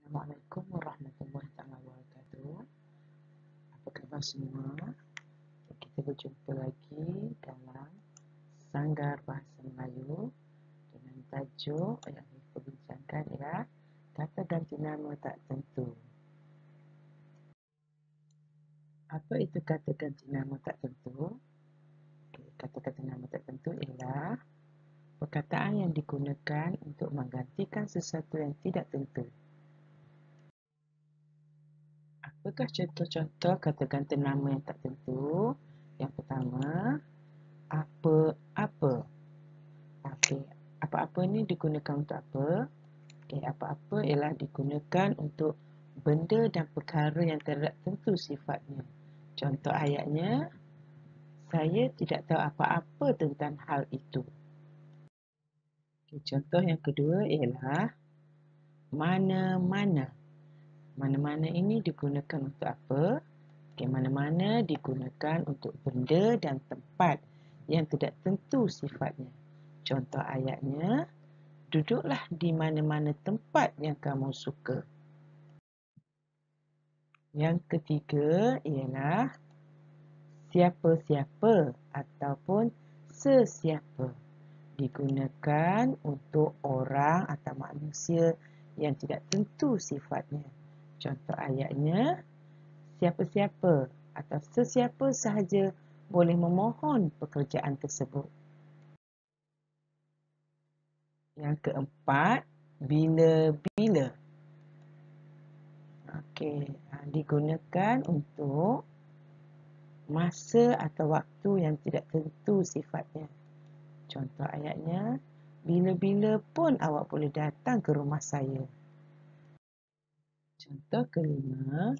Assalamualaikum warahmatullahi wabarakatuh. Apa khabar semua? Kita berjumpa lagi dalam Sanggar Bahasa Melayu dengan tajuk yang kita bincangkan ialah kata ganti nama tak tentu. Apa itu kata ganti nama tak tentu? Kata ganti nama tak tentu ialah perkataan yang digunakan untuk menggantikan sesuatu yang tidak tentu. Apakah contoh-contoh kata ganti nama yang tak tentu? Yang pertama, apa-apa. Apa-apa ni digunakan untuk apa? Apa-apa ialah digunakan untuk benda dan perkara yang tidak tentu sifatnya. Contoh ayatnya, saya tidak tahu apa-apa tentang hal itu. Contoh yang kedua ialah mana-mana. Mana-mana ini digunakan untuk apa? Mana-mana digunakan untuk benda dan tempat yang tidak tentu sifatnya. Contoh ayatnya, duduklah di mana-mana tempat yang kamu suka. Yang ketiga ialah siapa-siapa ataupun sesiapa. Digunakan untuk orang atau manusia yang tidak tentu sifatnya. Contoh ayatnya, siapa-siapa atau sesiapa sahaja boleh memohon pekerjaan tersebut. Yang keempat, bila-bila. Digunakan untuk masa atau waktu yang tidak tentu sifatnya. Contoh ayatnya, bila-bila pun awak boleh datang ke rumah saya. Contoh kelima,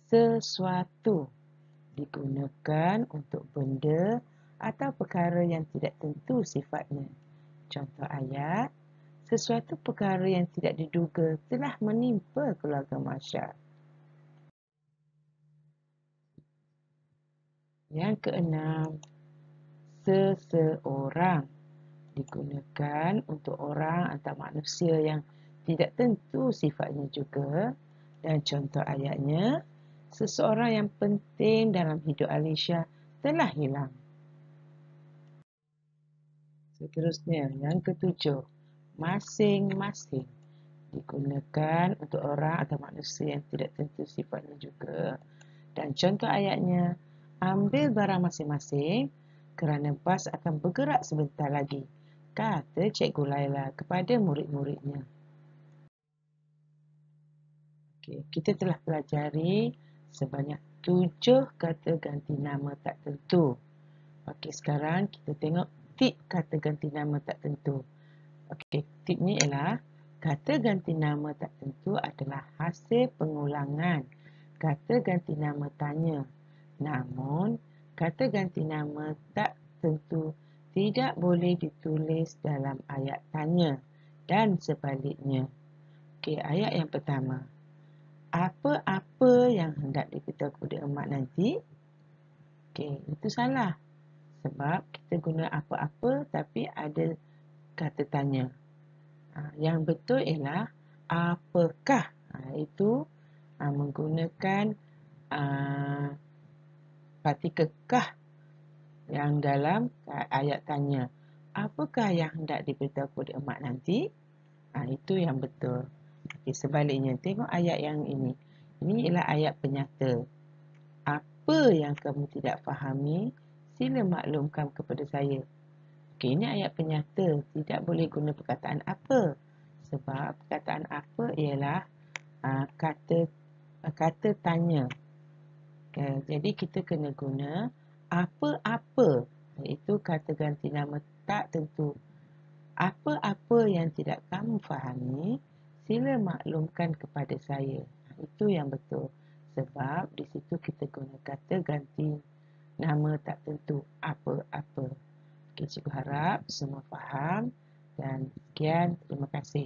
sesuatu. Digunakan untuk benda atau perkara yang tidak tentu sifatnya. Contoh ayat, sesuatu perkara yang tidak diduga telah menimpa keluarga Masyar. Yang keenam, seseorang. Digunakan untuk orang atau manusia yang tidak tentu sifatnya juga. Dan contoh ayatnya, seseorang yang penting dalam hidup Alisha telah hilang. Seterusnya, yang ketujuh, masing-masing. Digunakan untuk orang atau manusia yang tidak tentu sifatnya juga. Dan contoh ayatnya, ambil barang masing-masing kerana bas akan bergerak sebentar lagi, kata Cikgu Laila kepada murid-muridnya. Kita telah pelajari sebanyak 7 kata ganti nama tak tentu. Sekarang kita tengok tip kata ganti nama tak tentu. Tip ni ialah kata ganti nama tak tentu adalah hasil pengulangan kata ganti nama tanya. Namun, kata ganti nama tak tentu tidak boleh ditulis dalam ayat tanya dan sebaliknya. Ayat yang pertama. Apa-apa yang hendak diberitahu kepada emak nanti? Itu salah. Sebab kita guna apa-apa tapi ada kata tanya. Yang betul ialah apakah? Itu menggunakan partikel kah yang dalam ayat tanya. Apakah yang hendak diberitahu kepada emak nanti? Itu yang betul. Sebaliknya, tengok ayat yang ini. Ini ialah ayat penyata. Apa yang kamu tidak fahami, sila maklumkan kepada saya. Ini ayat penyata. Tidak boleh guna perkataan apa. Sebab perkataan apa ialah kata tanya. Jadi kita kena guna apa-apa. Itu kata ganti nama tak tentu. Apa-apa yang tidak kamu fahami, sila maklumkan kepada saya. Itu yang betul. Sebab di situ kita guna kata ganti nama tak tentu. Apa-apa. Cikgu harap semua faham dan sekian. Terima kasih.